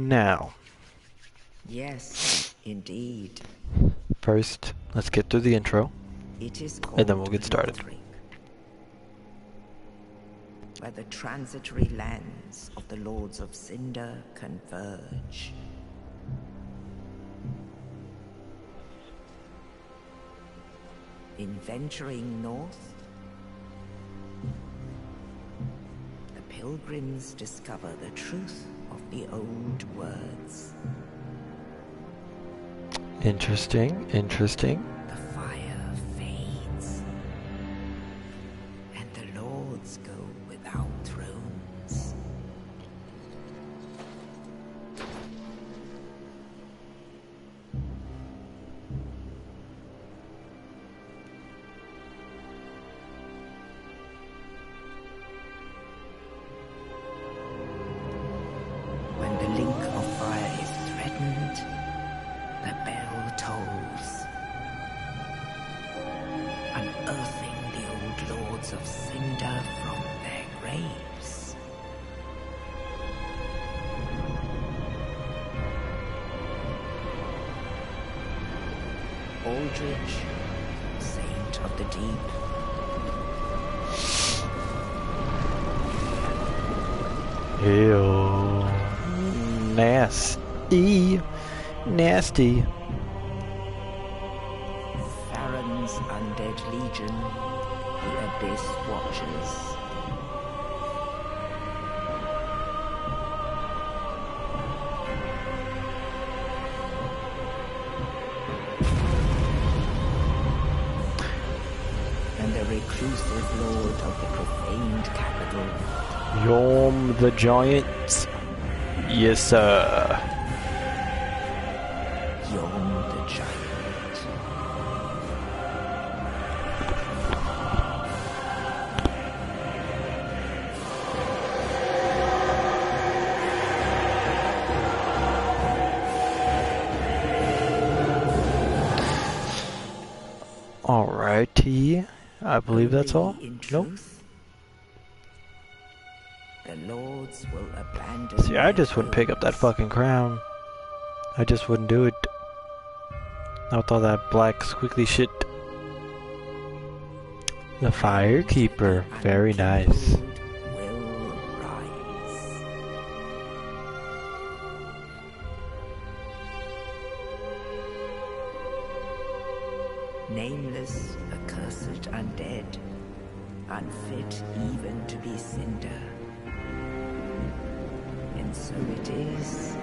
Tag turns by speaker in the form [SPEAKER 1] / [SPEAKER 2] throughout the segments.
[SPEAKER 1] now.
[SPEAKER 2] Yes, indeed.
[SPEAKER 1] First, let's get through the intro,
[SPEAKER 2] It is called
[SPEAKER 1] and then we'll get started.
[SPEAKER 2] Lothric, where the transitory lands of the Lords of Cinder converge. In venturing north, the pilgrims discover the truth of the old words.
[SPEAKER 1] Interesting.
[SPEAKER 2] The fire fades, and the lords go without thrones. When the link of fire is threatened, the bell tolls, unearthing the old lords of Cinder from their graves. Aldrich, saint of the deep.
[SPEAKER 1] Ew. Nasty.
[SPEAKER 2] Farron's undead legion, the Abyss Watchers. And the reclusive lord of the profaned capital.
[SPEAKER 1] Yom the Giant. Yes, sir.
[SPEAKER 2] Yom the Giant.
[SPEAKER 1] Alrighty. I believe that's all.
[SPEAKER 2] In
[SPEAKER 1] Nope.
[SPEAKER 2] truth, the lords will abandon.
[SPEAKER 1] See, I
[SPEAKER 2] their
[SPEAKER 1] just wouldn't pick up that
[SPEAKER 2] homes.
[SPEAKER 1] fucking crown. I just wouldn't do it. Not with all that black squiggly shit. The Firekeeper. Very nice.
[SPEAKER 2] Will rise. Nameless, accursed undead, unfit even to be Cinder. And so it is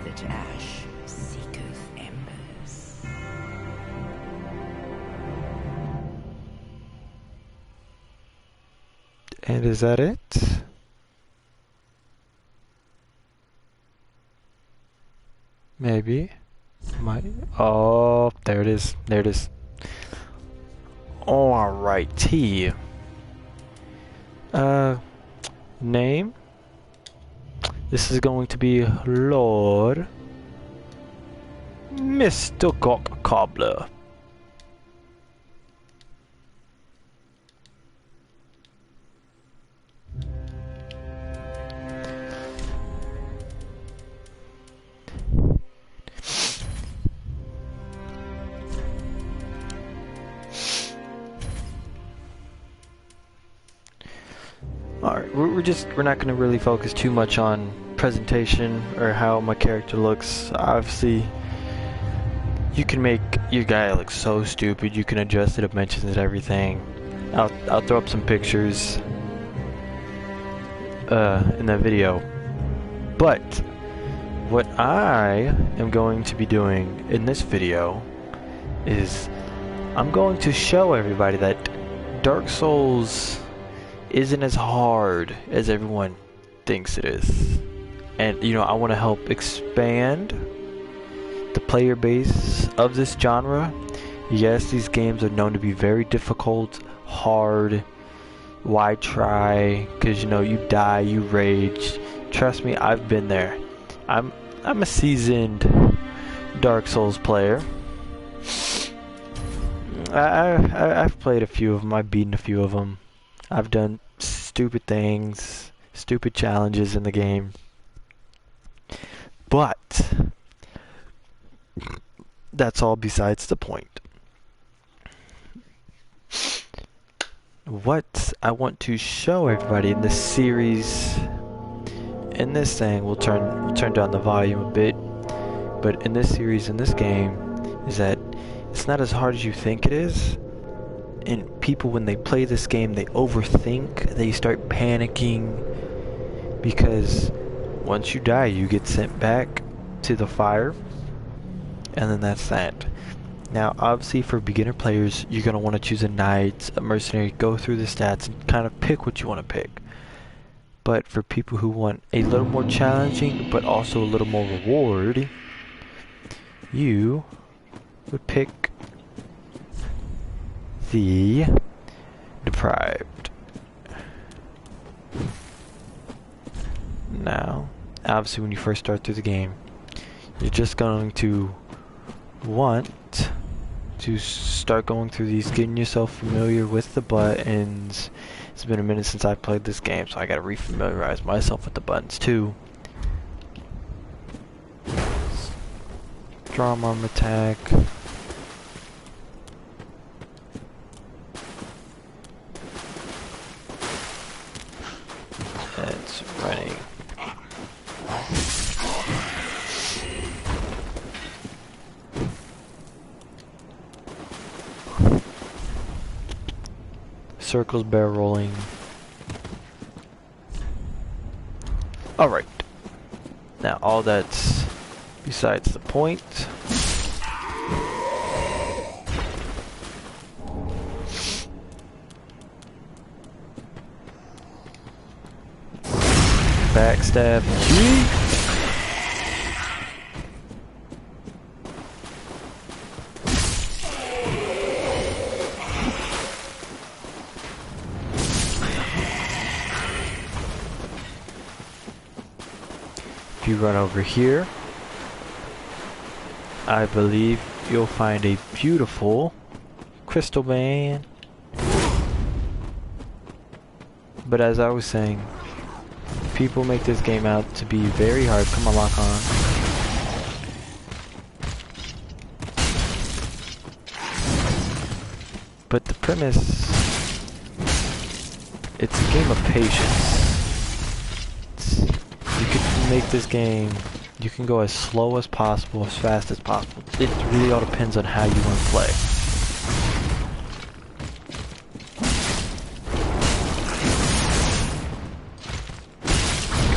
[SPEAKER 2] that ash seeketh embers.
[SPEAKER 1] And is that it? Maybe. Might. Oh, there it is. There it is. Alrighty. Name. This is going to be Lord Mr. Cock Cobbler. Alright, we're not gonna really focus too much on presentation or how my character looks. Obviously, you can make your guy look so stupid. You can adjust the dimensions and everything. I'll throw up some pictures in the video. But what I am going to be doing in this video is I'm going to show everybody that Dark Souls isn't as hard as everyone thinks it is. And you know, I want to help expand the player base of this genre. Yes, these games are known to be very difficult, hard. Why try? Because you know, you die, you rage. Trust me, I've been there. I'm a seasoned Dark Souls player. I've played a few of them. I've beaten a few of them. I've done stupid things, stupid challenges in the game. But that's all besides the point. What I want to show everybody in this series, in this thing, we'll turn down the volume a bit, but in this series, in this game, is that it's not as hard as you think it is. And people, when they play this game, they overthink, they start panicking, because once you die, you get sent back to the fire, and then that's that. Now, obviously, for beginner players, you're going to want to choose a knight, a mercenary, go through the stats, and kind of pick what you want to pick. But for people who want a little more challenging, but also a little more reward, you would pick the Deprived. Now, obviously, when you first start through the game, you're just going to want to start going through these, getting yourself familiar with the buttons. It's been a minute since I played this game, so I gotta refamiliarize myself with the buttons too. Strong arm attack. It's running. Circles, barrel rolling. Alright. Now all that's besides the point. Backstab. Yeet. If you run over here, I believe you'll find a beautiful crystal man. But as I was saying, people make this game out to be very hard. Come on, lock on. But the premise, it's a game of patience. You can make this game, you can go as slow as possible, as fast as possible. It really all depends on how you want to play.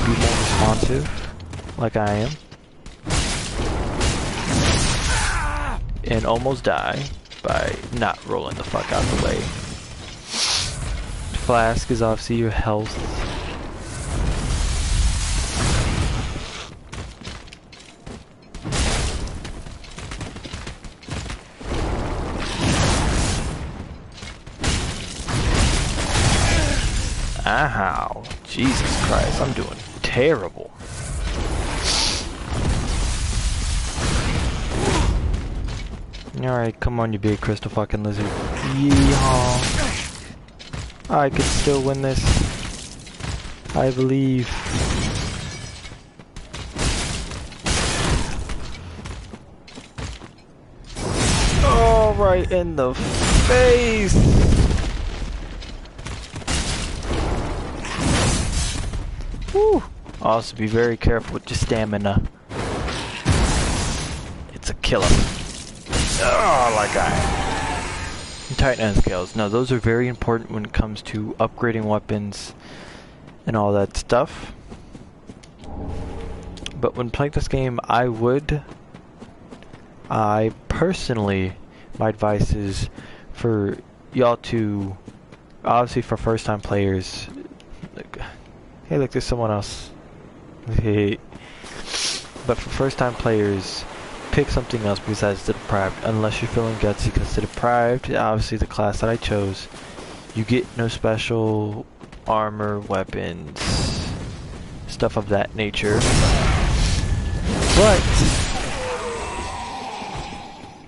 [SPEAKER 1] Be more responsive, like I am, and almost die by not rolling the fuck out of the way. Flask is obviously your health. Ow, Jesus Christ, I'm doing terrible. Alright, come on, you big crystal fucking lizard. Yeehaw. I could still win this. I believe. Oh, right in the face. Woo. Also, be very careful with your stamina. It's a killer. Oh, like I am. Titan end scales. Now, those are very important when it comes to upgrading weapons and all that stuff. But when playing this game, I personally, my advice is for y'all to, obviously for first time players, hey look, there's someone else. Hey. But for first time players, pick something else besides the Deprived, unless you're feeling gutsy, because the Deprived, obviously the class that I chose, you get no special armor, weapons, stuff of that nature. But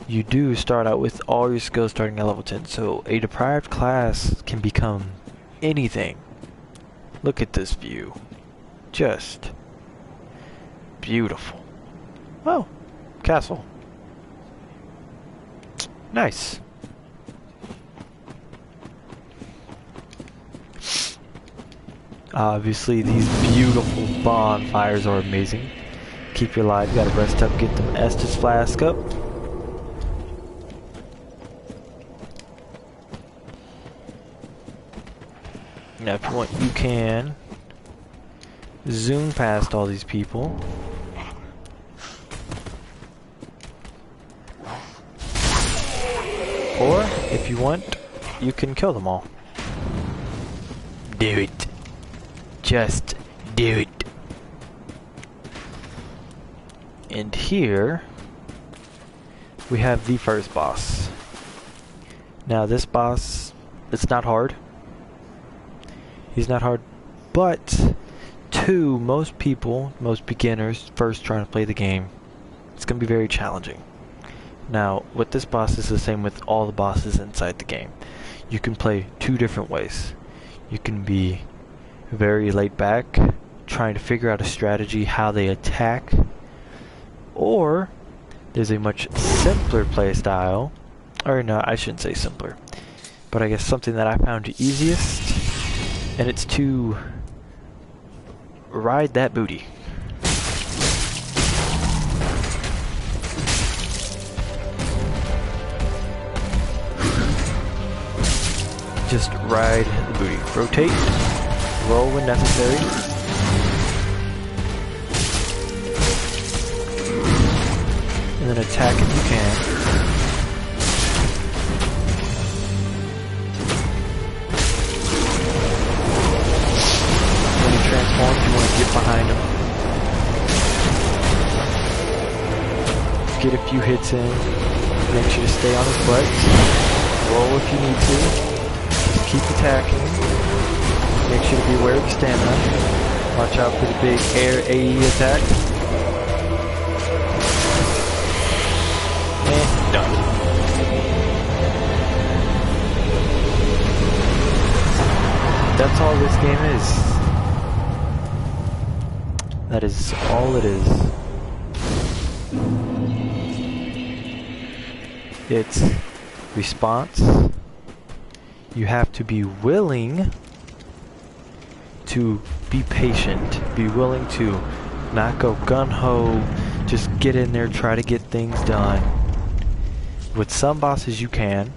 [SPEAKER 1] you do start out with all your skills starting at level 10, so a Deprived class can become anything. Look at this view. Just beautiful. Oh, castle. Nice. Obviously, these beautiful bonfires are amazing. Keep your life. You gotta rest up, get them Estus flask up. Now, if you want, you can zoom past all these people. Or, if you want, you can kill them all. Do it. Just do it. And here, we have the first boss. Now, this boss, it's not hard. He's not hard, but to most people, most beginners, first trying to play the game, it's going to be very challenging. Now, with this boss, is the same with all the bosses inside the game. You can play two different ways. You can be very laid back, trying to figure out a strategy, how they attack, or there's a much simpler play style, or no, I shouldn't say simpler, but I guess something that I found the easiest, and it's to ride that booty. Just ride the booty. Rotate, roll when necessary. And then attack if you can. Transforms, you want to get behind him. Get a few hits in. Make sure to stay on his butt. Roll if you need to. Just keep attacking. Make sure to be aware of the stamina. Watch out for the big air AE attack. And done. That's all this game is. That is all it is. It's response. You have to be willing to be patient. Be willing to not go gun-ho. Just get in there, try to get things done. With some bosses you can.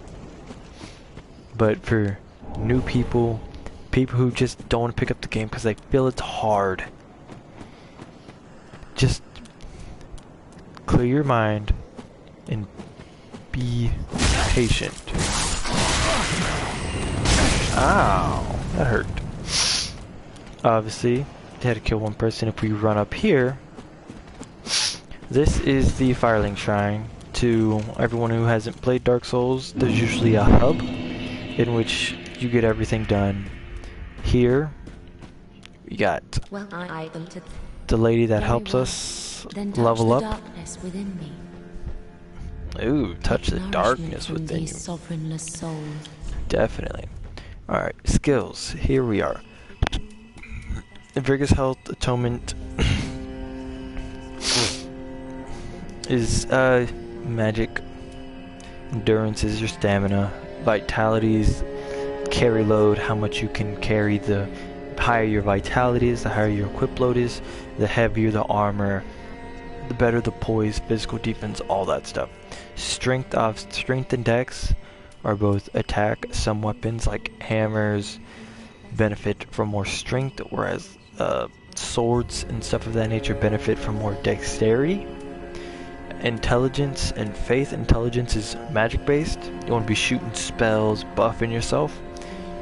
[SPEAKER 1] But for new people, people who just don't want to pick up the game because they feel it's hard, just clear your mind and be patient. Ow, that hurt. Obviously, they had to kill one person. If we run up here, this is the Firelink Shrine. To everyone who hasn't played Dark Souls, there's usually a hub in which you get everything done. Here, we got the lady that helps us level up. Ooh, touch the darkness within you. Definitely. Alright, skills. Here we are. Vigorous Health Atonement is magic. Endurance is your stamina. Vitality is carry load, how much you can carry. The higher your vitality is, the higher your equip load is, the heavier the armor, the better the poise, physical defense, all that stuff. Strength and dex are both attack. Some weapons like hammers benefit from more strength, whereas swords and stuff of that nature benefit from more dexterity. Intelligence and faith. Intelligence is magic based. You want to be shooting spells, buffing yourself.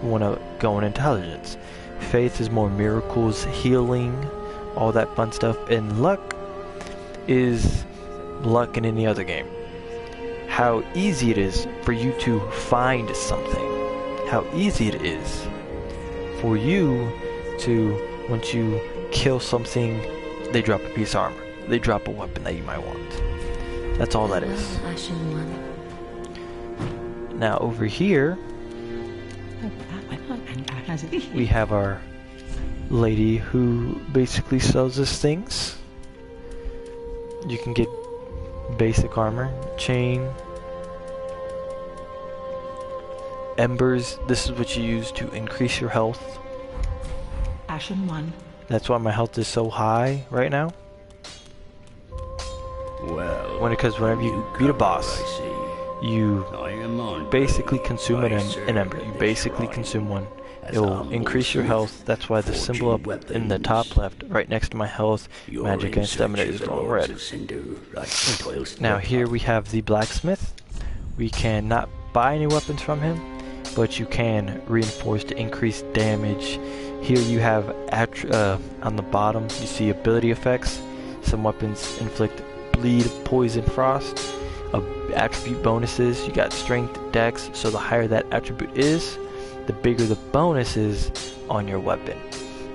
[SPEAKER 1] You want to go in intelligence. Faith is more miracles, healing, all that fun stuff. And luck is luck in any other game. How easy it is for you to find something. How easy it is for you to, once you kill something, they drop a piece of armor. They drop a weapon that you might want. That's all that is. Now over here, we have our lady who basically sells us things. You can get basic armor, chain, embers. This is what you use to increase your health.
[SPEAKER 2] Ashen 1.
[SPEAKER 1] That's why my health is so high right now.
[SPEAKER 3] Well,
[SPEAKER 1] Because whenever you beat a boss, you basically consume an ember. You basically consume one. It will increase your health. That's why the symbol up in the top left, right next to my health, magic, and stamina is glowing red. Now here we have the blacksmith. We cannot buy any weapons from him, but you can reinforce to increase damage. Here you have on the bottom you see ability effects. Some weapons inflict bleed, poison, frost. Attribute bonuses, you got strength, dex, so the higher that attribute is, the bigger the bonus is on your weapon.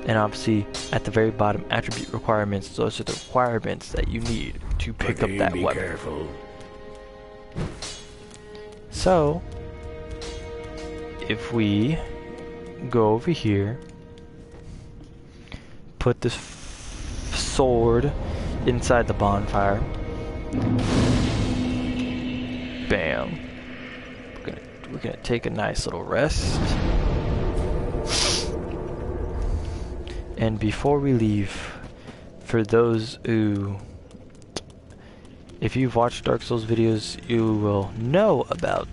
[SPEAKER 1] And obviously at the very bottom, attribute requirements, those are the requirements that you need to pick up that weapon.
[SPEAKER 3] Careful.
[SPEAKER 1] So if we go over here, put this sword inside the bonfire, bam, we're gonna take a nice little rest. And before we leave, for those who, if you've watched Dark Souls videos, you will know about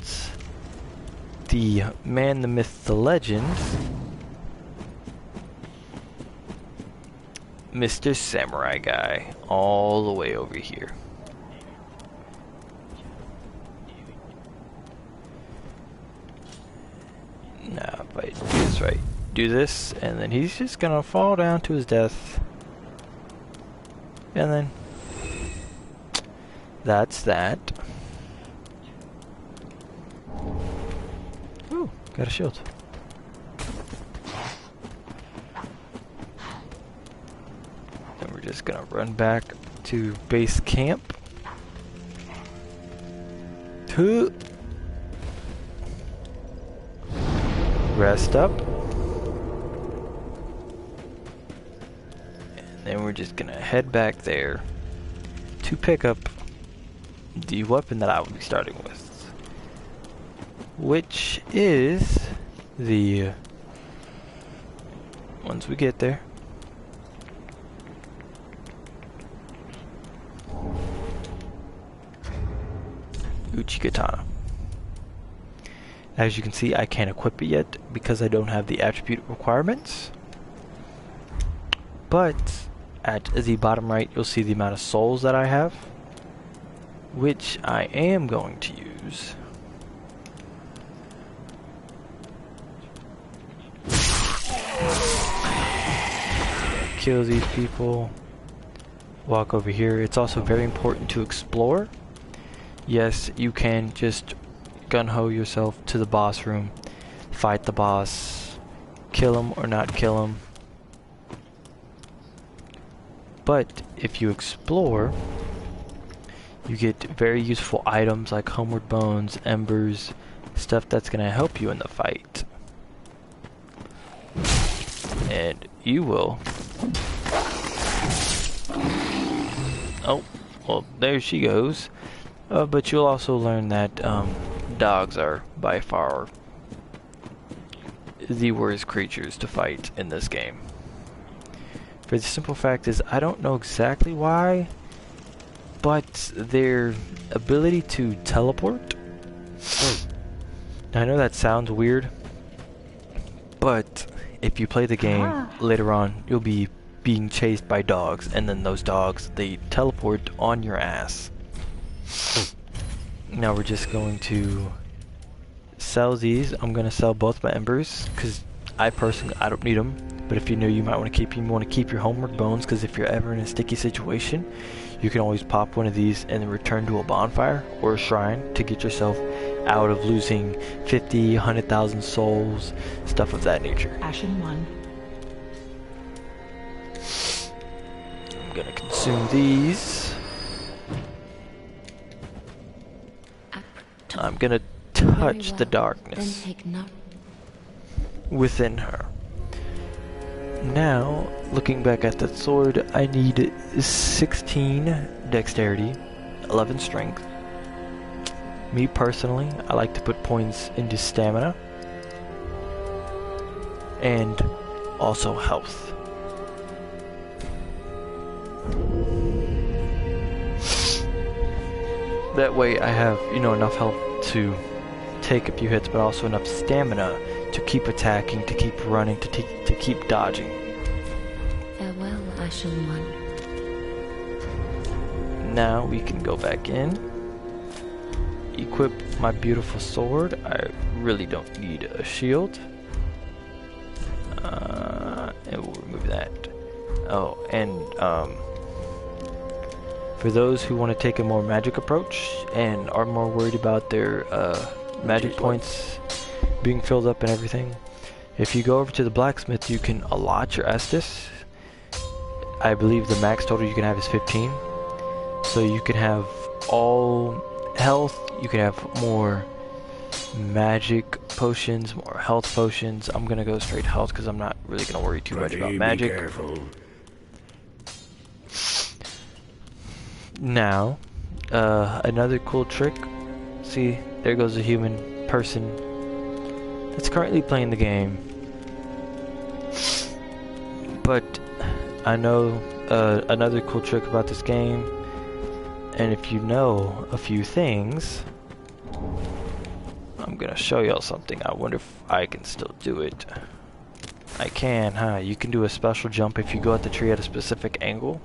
[SPEAKER 1] the man, the myth, the legend, Mr. Samurai Guy, all the way over here. Now, if I do this right, do this, and then he's just gonna fall down to his death. And then, that's that. Ooh, got a shield. Then we're just gonna run back to base camp. Rest up. And then we're just gonna head back there to pick up the weapon that I will be starting with, which is the, once we get there, Uchigatana. As you can see, I can't equip it yet because I don't have the attribute requirements. But at the bottom right, you'll see the amount of souls that I have, which I am going to use. Kill these people. Walk over here. It's also very important to explore. Yes, you can just gun-ho yourself to the boss room, fight the boss, kill him or not kill him. But if you explore, you get very useful items like homeward bones, embers, stuff that's gonna help you in the fight. And you will. Oh, well, there she goes. But you'll also learn that dogs are by far the worst creatures to fight in this game. For the simple fact is, I don't know exactly why, but their ability to teleport. I know that sounds weird, but if you play the game later on, you'll be being chased by dogs, and then those dogs, they teleport on your ass. Now we're just going to sell these. I'm going to sell both my embers because I personally, I don't need them. But if you know, you might want to keep them. You want to keep your homeward bones because if you're ever in a sticky situation, you can always pop one of these and then return to a bonfire or a shrine to get yourself out of losing 50, 100,000 souls, stuff of that nature.
[SPEAKER 2] Ashen 1.
[SPEAKER 1] I'm going to consume these. I'm going to touch the darkness within her. Now, looking back at that sword, I need 16 dexterity, 11 strength. Me personally, I like to put points into stamina and also health. That way I have, enough health to take a few hits, but also enough stamina to keep attacking, to keep running, to keep dodging.
[SPEAKER 3] Farewell, Ashen One.
[SPEAKER 1] Now we can go back in, equip my beautiful sword. I really don't need a shield. And we'll remove that. Oh, and for those who want to take a more magic approach and are more worried about their magic points being filled up and everything, if you go over to the blacksmith, you can allot your Estus. I believe the max total you can have is 15. So you can have all health, you can have more magic potions, more health potions. I'm gonna go straight health because I'm not really gonna worry too much about magic. Now, another cool trick. See, there goes a human person that's currently playing the game. But I know another cool trick about this game, and if you know a few things, I'm gonna show y'all something. I wonder if I can still do it. I can, huh? You can do a special jump if you go at the tree at a specific angle.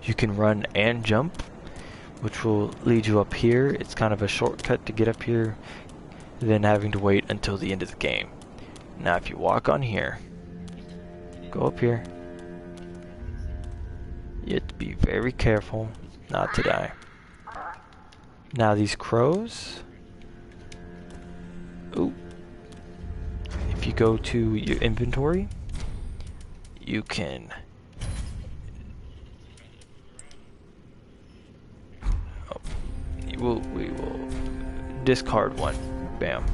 [SPEAKER 1] You can run and jump, which will lead you up here. It's kind of a shortcut to get up here than having to wait until the end of the game. Now if you walk on here, go up here, you have to be very careful not to die. Now these crows, ooh, if you go to your inventory, you can we will discard one. Bam.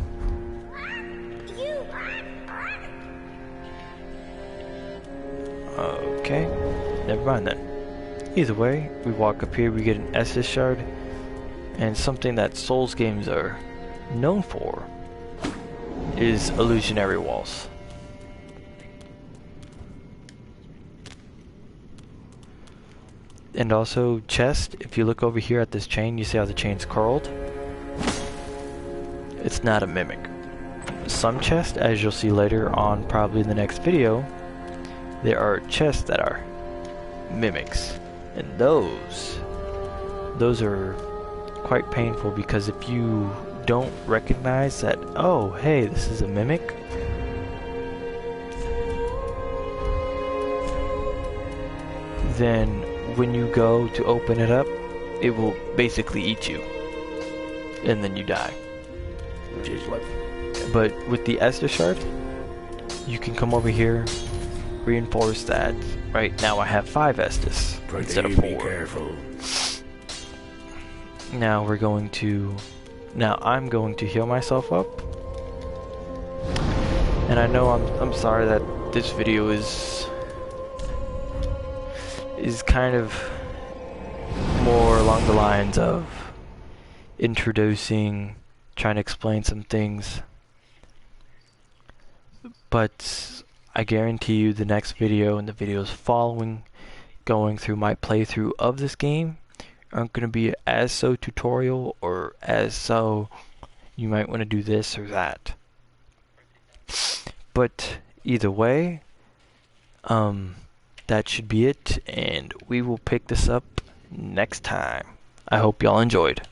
[SPEAKER 1] Okay, never mind then. Either way, we walk up here, we get an Estus shard, and something that Souls games are known for is illusionary walls. And also chest, if you look over here at this chain, you see how the chain's curled? It's not a mimic. Some chests, as you'll see later on probably in the next video, there are chests that are mimics. And those are quite painful, because if you don't recognize that, oh hey, this is a mimic, then when you go to open it up, it will basically eat you, and then you die. But with the Estus shard, you can come over here, reinforce that. Right now I have 5 Estus instead of 4.
[SPEAKER 4] Careful.
[SPEAKER 1] Now I'm going to heal myself up. And I know I'm sorry that this video is kind of more along the lines of introducing, trying to explain some things. But I guarantee you the next video and the videos following, going through my playthrough of this game, aren't going to be as so tutorial or as so you might want to do this or that. But either way, that should be it, and we will pick this up next time. I hope y'all enjoyed.